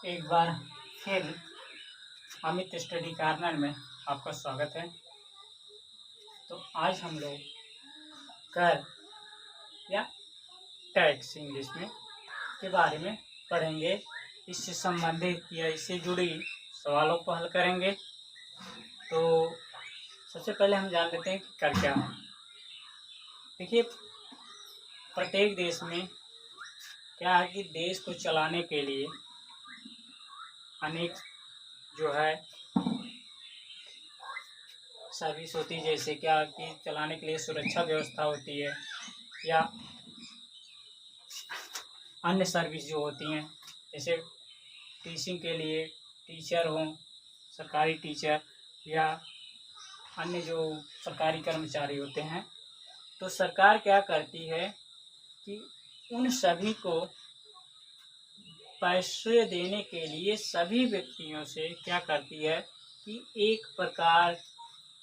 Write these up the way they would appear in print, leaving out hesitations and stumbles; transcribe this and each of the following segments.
एक बार फिर Amit study corner में आपका स्वागत है। तो आज हम लोग कर या टैक्स इंग्लिश में के बारे में पढ़ेंगे। इससे संबंधित या इससे जुड़ी सवालों को हल करेंगे। तो सबसे पहले हम जान लेते हैं कि कर क्या है। देखिए, प्रत्येक देश में क्या है कि देश को चलाने के लिए अनेक जो है सर्विस होती है। जैसे क्या कि चलाने के लिए सुरक्षा व्यवस्था होती है या अन्य सर्विस जो होती हैं, जैसे टीचिंग के लिए टीचर हों, सरकारी टीचर या अन्य जो सरकारी कर्मचारी होते हैं। तो सरकार क्या करती है कि उन सभी को पैसे देने के लिए सभी व्यक्तियों से क्या करती है कि एक प्रकार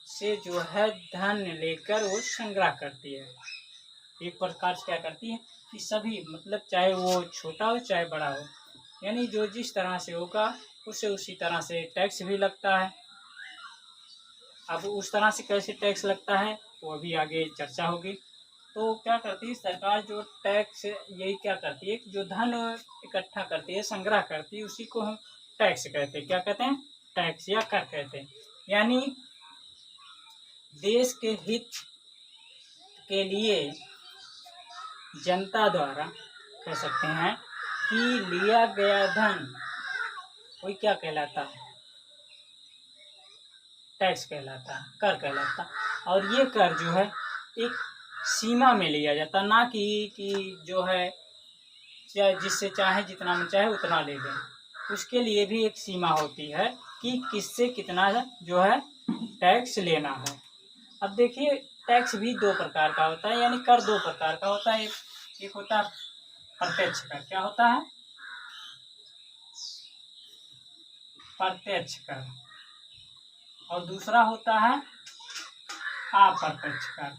से जो है धन लेकर वो संग्रह करती है। एक प्रकार से क्या करती है कि सभी, मतलब चाहे वो छोटा हो चाहे बड़ा हो, यानी जो जिस तरह से होगा उसे उसी तरह से टैक्स भी लगता है। अब उस तरह से कैसे टैक्स लगता है वो अभी आगे चर्चा होगी। तो क्या करती है सरकार, जो टैक्स यही क्या करती है कि जो धन इकट्ठा करती है, संग्रह करती है, उसी को हम टैक्स कहते हैं। क्या कहते हैं? टैक्स या कर कहते हैं। यानी देश के हित के लिए जनता द्वारा कह सकते हैं कि लिया गया धन वही क्या कहलाता है? टैक्स कहलाता है, कर कहलाता है। और ये कर जो है एक सीमा में लिया जाता, ना कि जो है चाहे जिससे चाहे जितना मन चाहे उतना ले लें। उसके लिए भी एक सीमा होती है कि किससे कितना जो है टैक्स लेना है। अब देखिए, टैक्स भी दो प्रकार का होता है, यानी कर दो प्रकार का होता है। एक होता है प्रत्यक्ष कर। क्या होता है? प्रत्यक्ष कर। और दूसरा होता है अप्रत्यक्ष कर।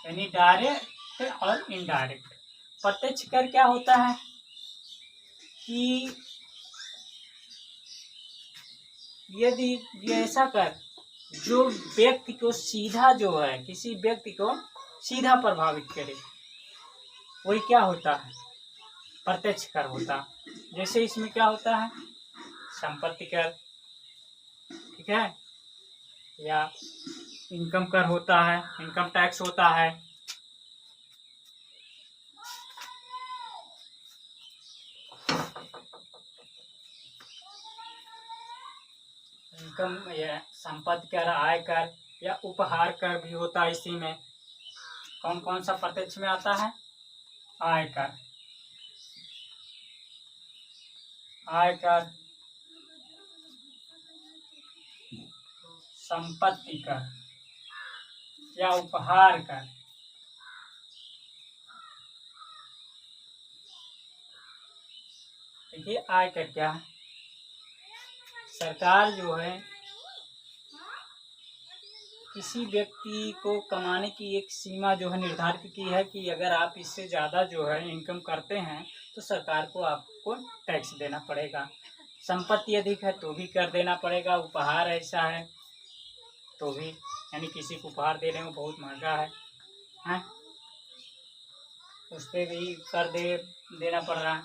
यानी डायरेक्ट और इनडायरेक्ट। प्रत्यक्ष कर क्या होता है कि यदि ये ऐसा कर जो व्यक्ति को सीधा, जो है किसी व्यक्ति को सीधा प्रभावित करे, वही क्या होता है? प्रत्यक्ष कर होता। जैसे इसमें क्या होता है? संपत्ति कर, ठीक है, या इनकम कर होता है, इनकम टैक्स होता है। इनकम या संपत्ति कर, आय कर या उपहार कर भी होता है। इसी में कौन कौन सा प्रत्यक्ष में आता है? आय कर, आय कर, संपत्ति कर या उपहार कर। देखिए, आय कर क्या है? सरकार जो है किसी व्यक्ति को कमाने की एक सीमा जो है निर्धारित की है कि अगर आप इससे ज़्यादा जो है इनकम करते हैं तो सरकार को आपको टैक्स देना पड़ेगा। संपत्ति अधिक है तो भी कर देना पड़ेगा। उपहार ऐसा है तो भी, यानी किसी को उपहार दे रहे हो बहुत महंगा है, उस पर भी कर देना पड़ रहा है।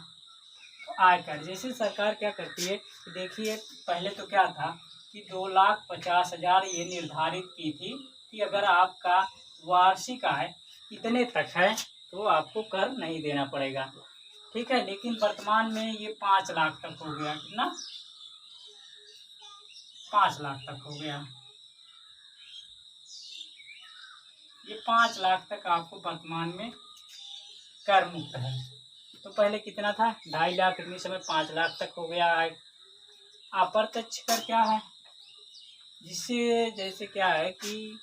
तो आयकर जैसे सरकार क्या करती है कि देखिए, पहले तो क्या था कि 2,50,000 ये निर्धारित की थी कि अगर आपका वार्षिक आय इतने तक है तो आपको कर नहीं देना पड़ेगा, ठीक है। लेकिन वर्तमान में ये 5 लाख तक हो गया। कितना? 5 लाख तक हो गया। ये 5 लाख तक आपको वर्तमान में कर मुक्त है। तो पहले कितना था? 2.5 लाख, इतनी समय 5 लाख तक हो गया है। अप्रत्यक्ष कर क्या है? जिससे जैसे क्या है कि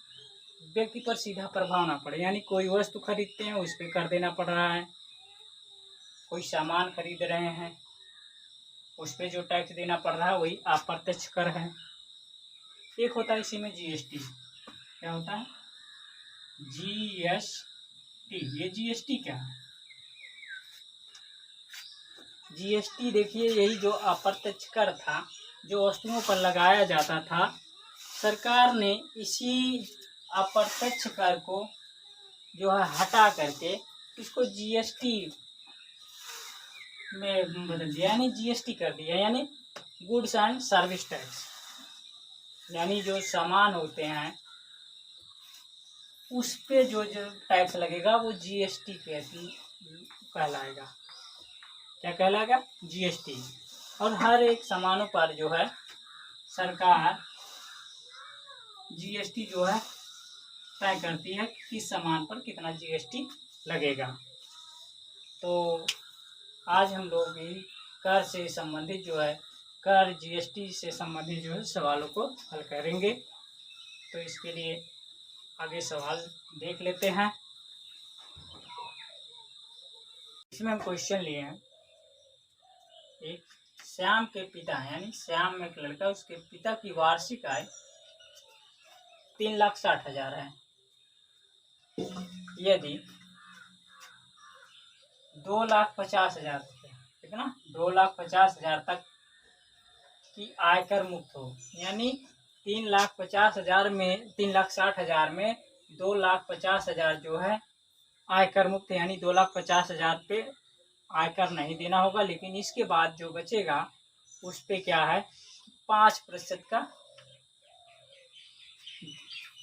व्यक्ति पर सीधा प्रभाव ना पड़े, यानी कोई वस्तु खरीदते हैं उस पर कर देना पड़ रहा है, कोई सामान खरीद रहे हैं उस पर जो टैक्स देना पड़ रहा है वही अप्रत्यक्ष कर है। एक होता है इसी में जीएसटी। क्या होता है? जीएसटी। ये जीएसटी क्या है? जीएसटी देखिए, यही जो अप्रत्यक्ष कर था, जो वस्तुओं पर लगाया जाता था, सरकार ने इसी अप्रत्यक्ष कर को जो है हटा करके इसको जीएसटी में बदल दिया, यानी जीएसटी कर दिया, यानी गुड्स एंड सर्विस टैक्स। यानी जो सामान होते हैं उस पे जो जो टैक्स लगेगा वो जीएसटी कहलाएगा। क्या कहलाएगा? जीएसटी। और हर एक सामानों पर जो है सरकार जीएसटी जो है तय करती है कि किस सामान पर कितना जीएसटी लगेगा। तो आज हम लोग भी कर से संबंधित जो है कर जीएसटी से संबंधित जो है सवालों को हल करेंगे। तो इसके लिए आगे सवाल देख लेते हैं। इसमें हम क्वेश्चन लिए हैं, एक श्याम के पिता यानी श्याम एक लड़का, उसके पिता की वार्षिक आय 3,60,000 है। यदि 2,50,000 कितना 2,50,000 तक की आयकर मुक्त हो, यानी 3,50,000 में 3,60,000 में 2,50,000 जो है आयकर मुक्त, यानी 2,50,000 पे आयकर नहीं देना होगा। लेकिन इसके बाद जो बचेगा उस पे क्या है 5% का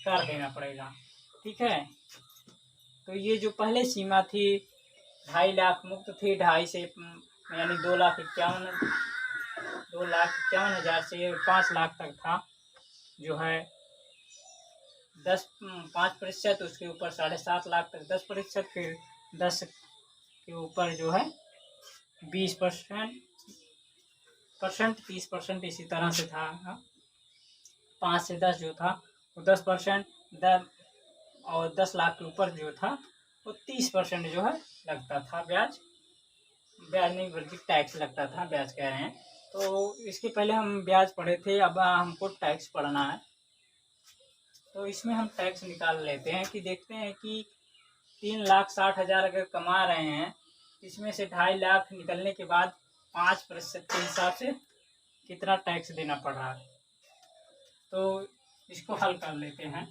कर देना पड़ेगा। ठीक है। तो ये जो पहले सीमा थी 2.5 लाख मुक्त थी, 2.5 से यानी 2,51,000 से 5 लाख तक था, जो है 5%, उसके ऊपर 7.5 लाख तक 10%, फिर 10 के ऊपर जो है 20%, 30%, इसी तरह से था। 5 से 10 जो था वो 10%, और 10 लाख के ऊपर जो था वो 30% जो है लगता था ब्याज नहीं बल्कि टैक्स लगता था, ब्याज कह रहे हैं। तो इसके पहले हम ब्याज पढ़े थे, अब हमको टैक्स पढ़ना है। तो इसमें हम टैक्स निकाल लेते हैं कि देखते हैं कि 3,60,000 अगर कमा रहे हैं, इसमें से 2.5 लाख निकलने के बाद 5% के हिसाब से कितना टैक्स देना पड़ रहा है। तो इसको हल कर लेते हैं।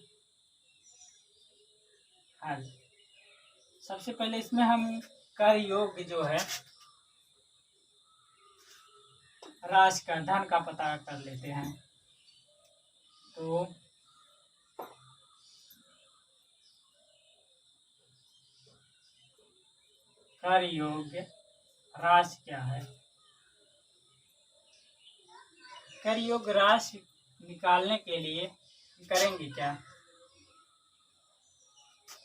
हल सबसे पहले इसमें हम कर योग्य जो है राशि का धन का पता कर लेते हैं। तो कर योग्य राशि क्या है? कर योग्य राशि निकालने के लिए करेंगे क्या?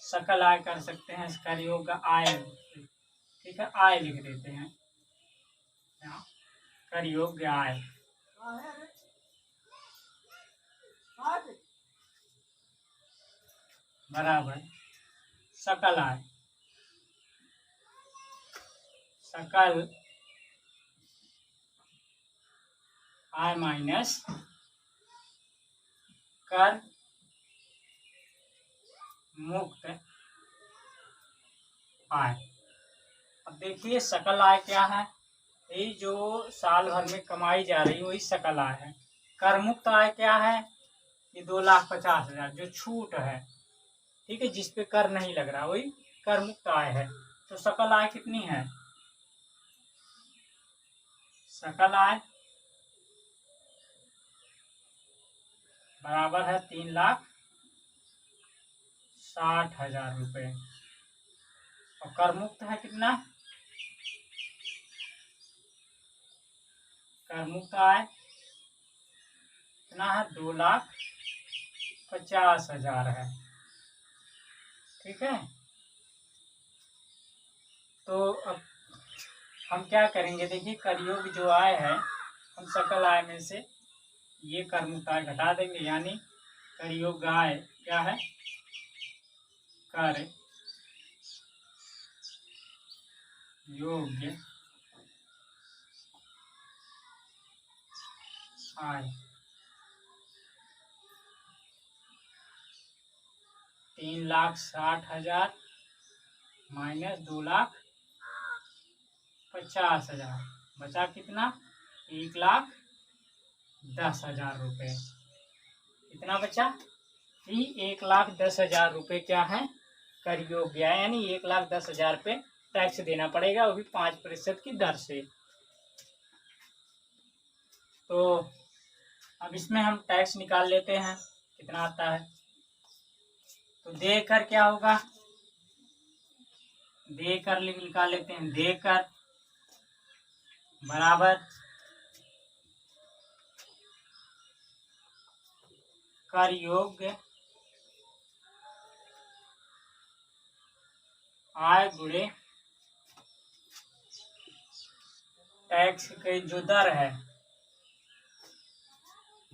सकल आय कर सकते हैं, कर योग्य आय। ठीक है, आय लिख देते हैं, कर योग्य आय बराबर सकल आय। सकल आय माइनस कर मुक्त आय। अब देखिए सकल आय क्या है, यही जो साल भर में कमाई जा रही वही सकल आय है। कर मुक्त आय क्या है? ये 2,50,000 जो छूट है, ठीक है, जिस पे कर नहीं लग रहा, वही कर मुक्त आय है। तो सकल आय कितनी है? सकल आय बराबर है 3,60,000 रुपये, और कर मुक्त है कितना? कर मुक्त आय कितना है? 2,50,000 है। ठीक है। तो अब हम क्या करेंगे, देखिए कर योग्य जो आय है, हम सकल आय में से ये कर मुक्त आय घटा देंगे, यानी कर योग्य आय क्या है? कर योग्य आय 3,60,000 माइनस 2,50,000। बचा कितना, 1,10,000 रुपये। कितना बचा कि 1,10,000 रुपये क्या है, कर योग्य है, यानी 1,10,000 पे टैक्स देना पड़ेगा, वो भी 5% की दर से। तो अब इसमें हम टैक्स निकाल लेते हैं कितना आता है। तो देकर क्या होगा, देकर निकाल लेते हैं, देकर बराबर कर योग्य आय गुणे टैक्स के जो दर है,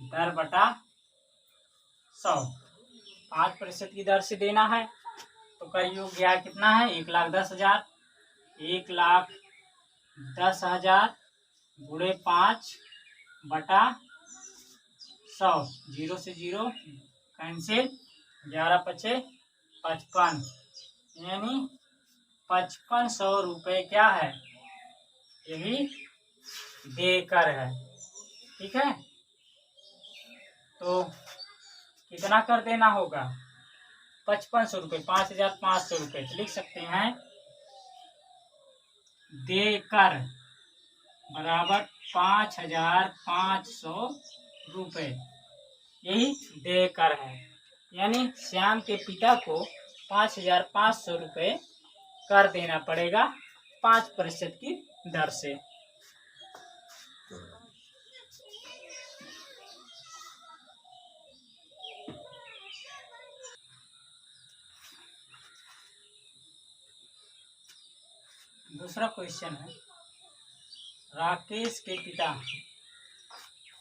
दर बटा 100, 5% की दर से देना है। तो कर योग्य आय कितना है, 1,10,000, 1,10,000 गुणे 5 बटा 100, 0 से 0 कैंसिल, 11 पचे 55, यानी 5500 रुपये क्या है, यही देकर है। ठीक है, तो कितना कर देना होगा, 5500 रुपये, 5,500 रुपये। तो लिख सकते हैं देकर बराबर 5,500 रुपये, यही देकर है। यानी श्याम के पिता को 5,500 रुपये कर देना पड़ेगा 5% की दर से। दूसरा क्वेश्चन है, राकेश के पिता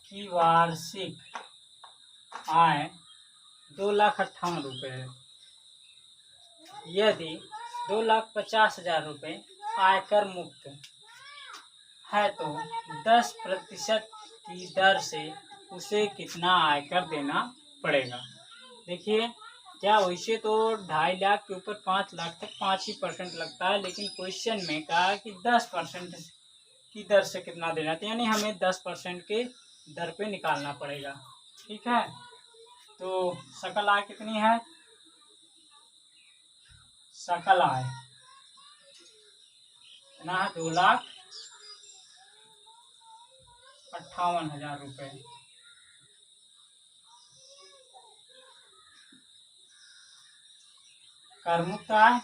की वार्षिक आय 2,58,000 रुपये है। यदि 2,50,000 रुपये आयकर मुक्त है तो 10% की दर से उसे कितना आयकर देना पड़ेगा। देखिए, क्या वैसे तो 2.5 लाख के ऊपर 5 लाख तक 5% लगता है, लेकिन क्वेश्चन में कहा कि 10% की दर से कितना देना था, यानी हमें 10% के दर पे निकालना पड़ेगा। ठीक है, तो सकल आय कितनी है, सकल आय कितना है, 2,58,000 रुपये। कर मुक्त आय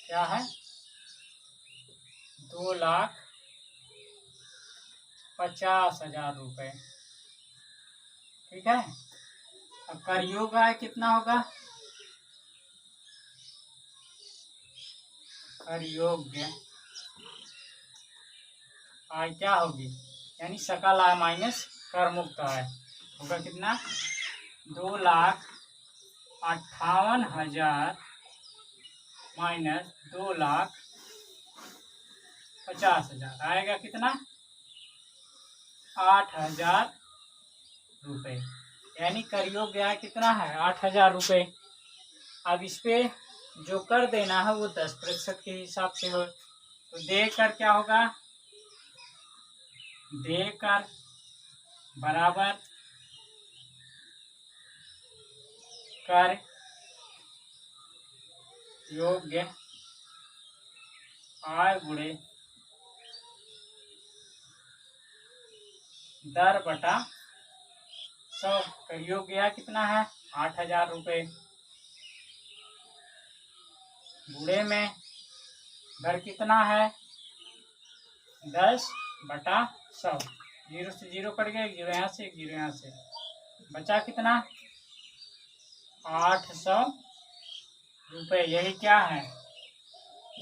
क्या है, 2,50,000 रुपये। ठीक है, अब कर योग्य आय कितना होगा, कर योग्य आय क्या होगी, यानी सकल आय माइनस कर मुक्त आय होगा कितना, 2,58,000 माइनस 2,50,000 आएगा कितना, 8,000 रुपये। यानी कर योग्य आय कितना है, 8,000 रुपये। अब इस पे जो कर देना है वो 10% के हिसाब से हो। तो देकर क्या होगा, देकर बराबर कर योग्य आय गुणे दर बटा 100। कर योग्य आय कितना है, 8,000 रुपये, गुणे में दर कितना है, 10/100, 0 से 0 कट गया, 0 यहाँ से 0 यहाँ से, बचा कितना, 800 रुपये। यही क्या है,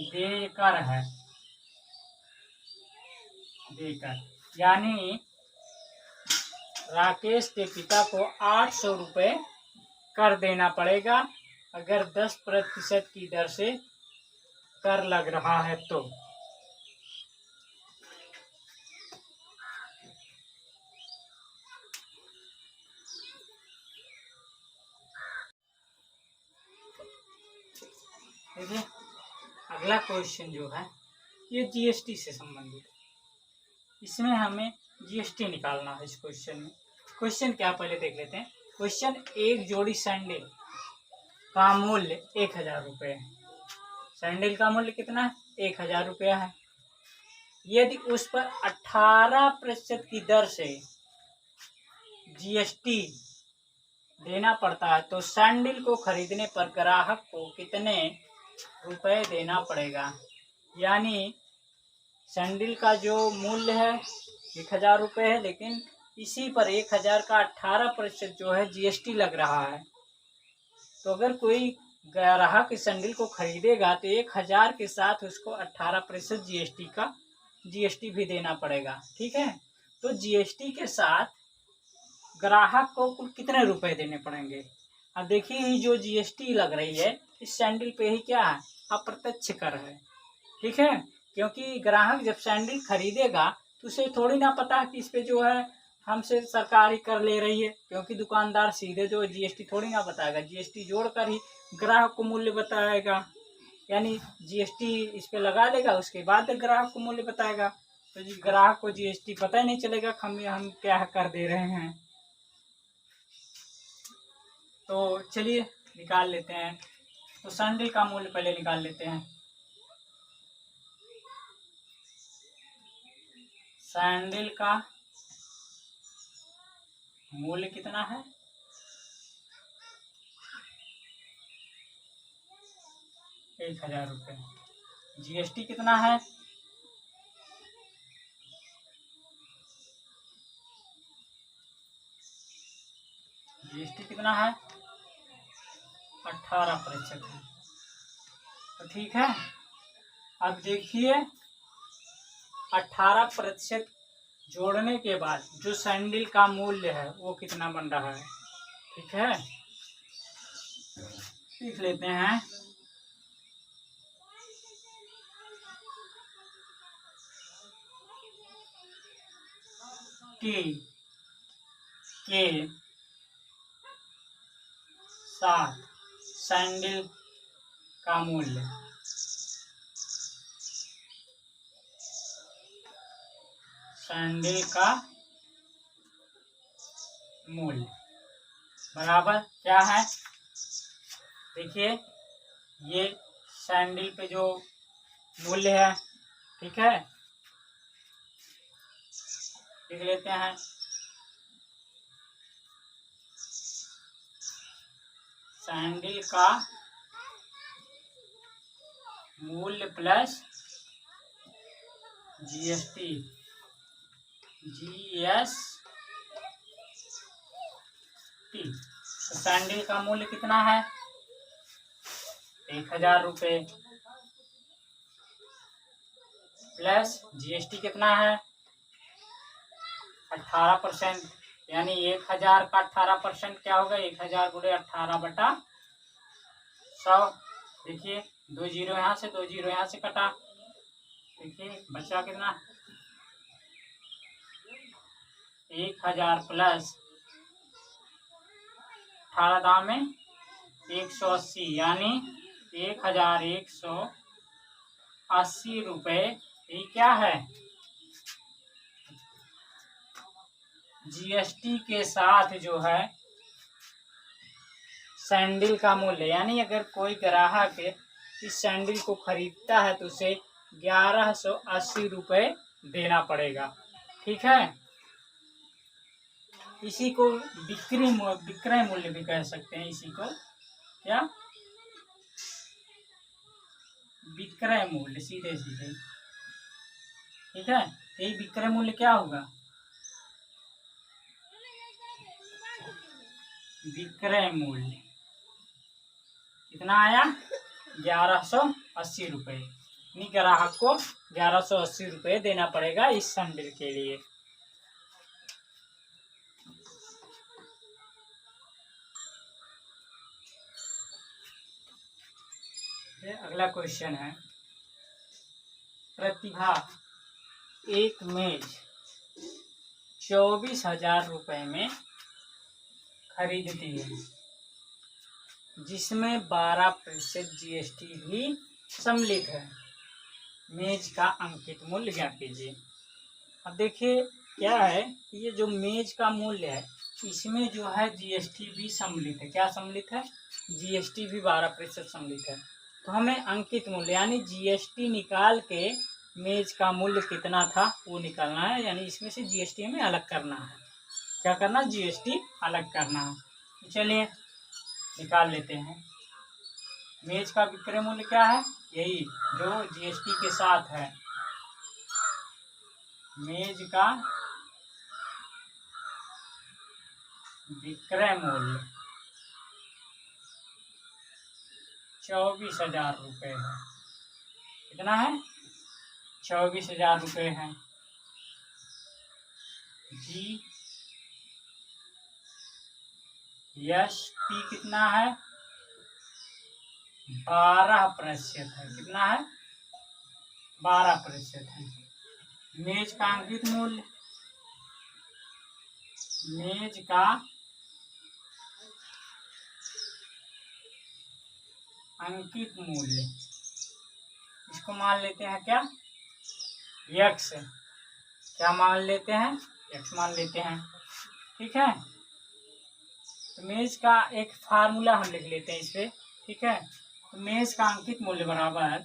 देकर है, देकर। यानी राकेश के पिता को 800 रुपये कर देना पड़ेगा अगर 10% की दर से कर लग रहा है तो। देखिए अगला क्वेश्चन जो है ये जीएसटी से संबंधित, इसमें हमें जीएसटी निकालना है। इस क्वेश्चन में क्वेश्चन क्या पहले देख लेते हैं। क्वेश्चन, एक जोड़ी सैंडल का मूल्य 1000 रुपये है। सैंडल का मूल्य कितना है? 1000 रुपया है। यदि उस पर 18% की दर से जीएसटी देना पड़ता है तो सैंडल को खरीदने पर ग्राहक को कितने रुपए देना पड़ेगा। यानी सैंडल का जो मूल्य है 1000 रुपये है, लेकिन इसी पर 1000 का 18% जो है जीएसटी लग रहा है। तो अगर कोई ग्राहक इस सैंडल को खरीदेगा तो 1000 के साथ उसको 18% जीएसटी भी देना पड़ेगा। ठीक है, तो जीएसटी के साथ ग्राहक को कुल कितने रुपए देने पड़ेंगे। अब देखिए ये जो जीएसटी लग रही है इस सैंडल पे ही क्या है, अप्रत्यक्ष कर है। ठीक है, क्योंकि ग्राहक जब सैंडल खरीदेगा तो उसे थोड़ी ना पता कि इस पे जो है हमसे सरकार ही कर ले रही है, क्योंकि दुकानदार सीधे जो जीएसटी थोड़ी ना बताएगा, जीएसटी जोड़कर ही ग्राहक को मूल्य बताएगा। यानी जीएसटी इस पे लगा लेगा, उसके बाद ग्राहक को मूल्य बताएगा। तो ग्राहक को जीएसटी पता ही नहीं चलेगा हम क्या कर दे रहे हैं। तो चलिए निकाल लेते हैं। तो सैंडल का मूल्य पहले निकाल लेते हैं। सैंडल का मूल्य कितना है? 1000 रुपये। जीएसटी कितना है? जीएसटी कितना है? 18% है। तो ठीक है, अब देखिए 18% जोड़ने के बाद जो सैंडल का मूल्य है वो कितना बन रहा है। ठीक है, लिख लेते हैं। टी के साथ सैंडल का मूल्य बराबर क्या है। देखिए ये सैंडल पे जो मूल्य है, ठीक है, लिख लेते हैं। सैंडल का मूल्य प्लस जीएसटी, तो सैंडल का मूल्य कितना है? 1000 रुपये प्लस जीएसटी कितना है? 18%। यानी 1000 का 18% क्या होगा? 1000 गुणे 18/100। देखिए 2 जीरो यहाँ से, 2 जीरो यहाँ से कटा। देखिए बचा कितना? 1000 प्लस 18 दाम में 180, यानी 1180 रुपये। ये क्या है? जीएसटी के साथ जो है सैंडल का मूल्य। यानी अगर कोई ग्राहक इस सैंडल को खरीदता है तो उसे 1180 रुपये देना पड़ेगा। ठीक है, इसी को विक्रय मूल्य भी कह सकते हैं। इसी को क्या? विक्रय मूल्य, सीधे सीधे। ठीक है, यही विक्रय मूल्य क्या होगा? विक्रय मूल्य कितना आया? 1180 रुपये। ग्राहक को 1180 रुपये देना पड़ेगा इस सैंडल के लिए। अगला क्वेश्चन है, प्रतिभा एक मेज 24,000 रुपये में खरीदती है। जिसमें 12% जीएसटी भी सम्मिलित है। मेज का अंकित मूल्य ज्ञात कीजिए। अब देखिए क्या है कि ये जो मेज का मूल्य है इसमें जो है जीएसटी भी सम्मिलित है। क्या सम्मिलित है? जीएसटी भी 12% सम्मिलित है। तो हमें अंकित मूल्य यानी जीएसटी निकाल के मेज का मूल्य कितना था वो निकालना है, यानी इसमें से जीएसटी हमें अलग करना है। क्या करना? जीएसटी अलग करना है। तो चलिए निकाल लेते हैं। मेज का विक्रय मूल्य क्या है? यही जो जीएसटी के साथ है। मेज का विक्रय मूल्य 24,000 रुपये है। कितना है? 24,000 रुपये है। जीएसटी कितना है? 12% है। कितना है? 12% है। मेज का अंकित मूल्य, मेज का अंकित मूल्य इसको मान लेते हैं क्या? x। क्या मान लेते हैं? x मान लेते हैं। ठीक है। तो मेज का एक फार्मूला हम लिख लेते हैं इसे। ठीक है। तो मेज का अंकित मूल्य बराबर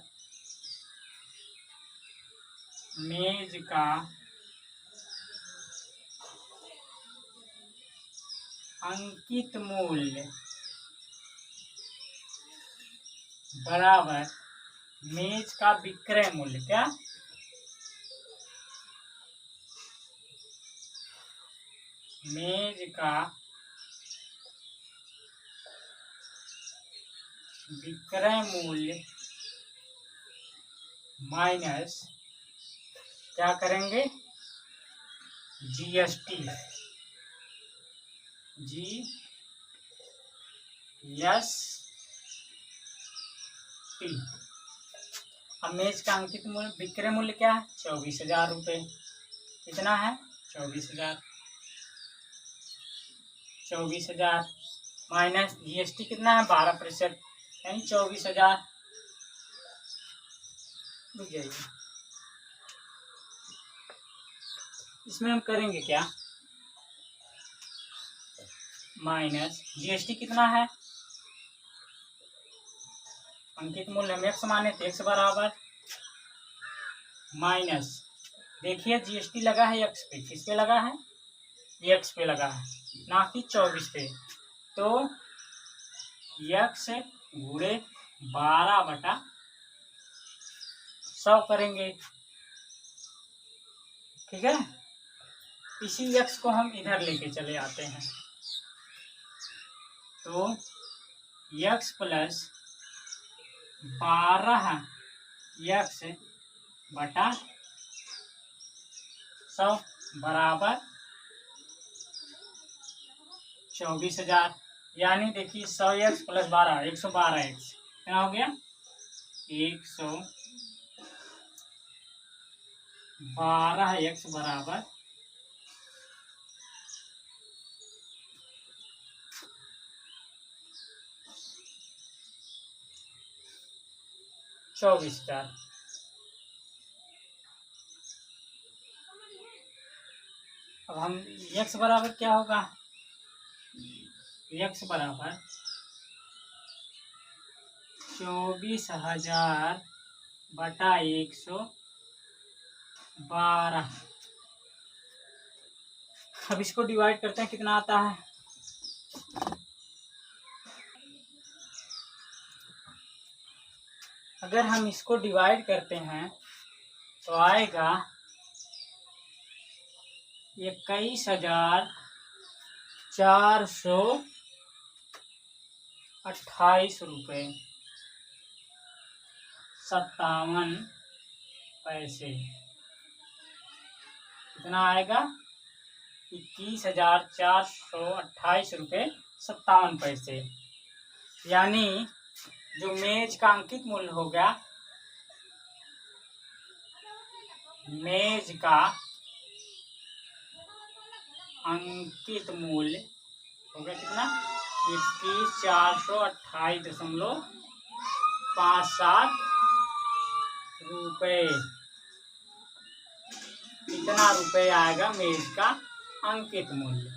मेज का अंकित मूल्य बराबर मेज का विक्रय मूल्य। क्या? मेज का विक्रय मूल्य माइनस क्या करेंगे? जीएसटी। अब मेज का अंकित मूल्य विक्रय मूल्य क्या है? 24,000 रुपये। कितना है? 24,000। 24,000 माइनस जीएसटी कितना है? 12%, यानी 24,000। रुक जाइए, इसमें हम करेंगे क्या? माइनस जीएसटी कितना है? अंकित मूल्य हम x माने थे, x बराबर माइनस, देखिए जीएसटी लगा है x पे। किस पे लगा है? x पे लगा है, ना कि 24 पे। तो x गुणे 12/100 करेंगे। ठीक है। इसी x को हम इधर लेके चले आते हैं। तो x प्लस 12x/100 बराबर 24,000। यानी देखिए 100x प्लस 12 112x। क्या हो गया? 112x बराबर 24,000। अब हम x बराबर क्या होगा? x बराबर 24,000/112। अब इसको डिवाइड करते हैं, कितना आता है? अगर हम इसको डिवाइड करते हैं तो आएगा 21,428 रुपये 57 पैसे। कितना आएगा? 21,428 रुपये 57 पैसे। यानी जो मेज का अंकित मूल्य हो गया, मेज का अंकित मूल्य हो गया कितना? 21,428.57 रुपये। इतना रुपये आएगा मेज का अंकित मूल्य।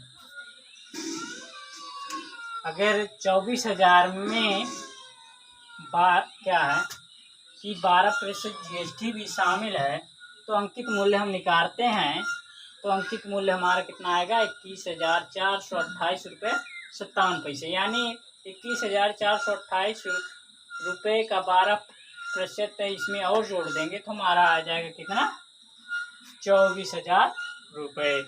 अगर 24,000 में क्या है कि 12% GST भी शामिल है, तो अंकित मूल्य हम निकालते हैं तो अंकित मूल्य हमारा कितना आएगा 21,428.57 यानी 21,428 रुपये का 12% इसमें और जोड़ देंगे तो हमारा आ जाएगा कितना 24,000 रुपये।